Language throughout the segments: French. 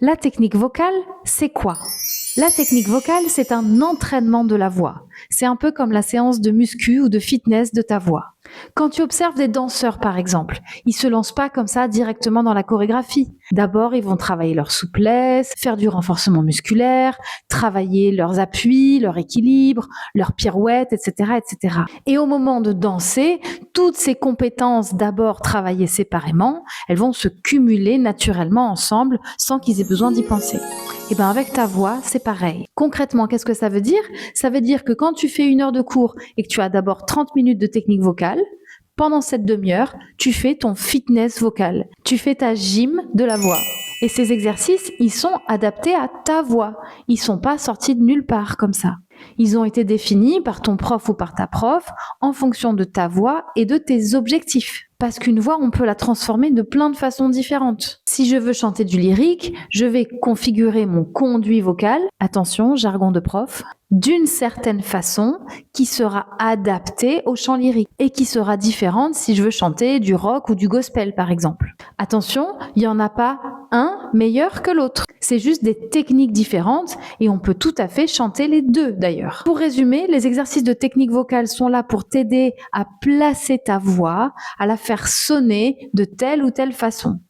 La technique vocale, c'est quoi? La technique vocale, c'est un entraînement de la voix. C'est un peu comme la séance de muscu ou de fitness de ta voix. Quand tu observes des danseurs, par exemple, ils se lancent pas comme ça directement dans la chorégraphie. D'abord, ils vont travailler leur souplesse, faire du renforcement musculaire, travailler leurs appuis, leur équilibre, leurs pirouettes, etc., etc. Et au moment de danser, toutes ces compétences d'abord travaillées séparément, elles vont se cumuler naturellement ensemble sans qu'ils aient besoin d'y penser. Et bien avec ta voix, c'est pareil. Concrètement, qu'est-ce que ça veut dire? Ça veut dire que quand tu fais 1 heure de cours et que tu as d'abord 30 minutes de technique vocale, pendant cette demi-heure, tu fais ton fitness vocal. Tu fais ta gym de la voix. Et ces exercices, ils sont adaptés à ta voix. Ils sont pas sortis de nulle part comme ça. Ils ont été définis par ton prof ou par ta prof en fonction de ta voix et de tes objectifs. Parce qu'une voix, on peut la transformer de plein de façons différentes. Si je veux chanter du lyrique, je vais configurer mon conduit vocal, attention, jargon de prof, d'une certaine façon qui sera adaptée au chant lyrique et qui sera différente si je veux chanter du rock ou du gospel par exemple. Attention, il n'y en a pas un meilleur que l'autre. C'est juste des techniques différentes et on peut tout à fait chanter les deux d'ailleurs. Pour résumer, les exercices de technique vocale sont là pour t'aider à placer ta voix, à la faire sonner de telle ou telle façon.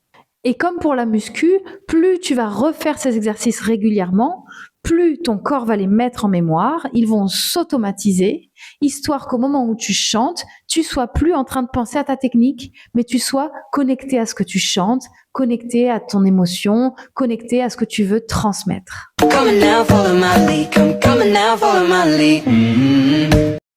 Et comme pour la muscu, plus tu vas refaire ces exercices régulièrement, plus ton corps va les mettre en mémoire, ils vont s'automatiser, histoire qu'au moment où tu chantes, tu sois plus en train de penser à ta technique, mais tu sois connecté à ce que tu chantes, connecté à ton émotion, connecté à ce que tu veux transmettre. Come on now, follow my lead. Come on now, follow my lead.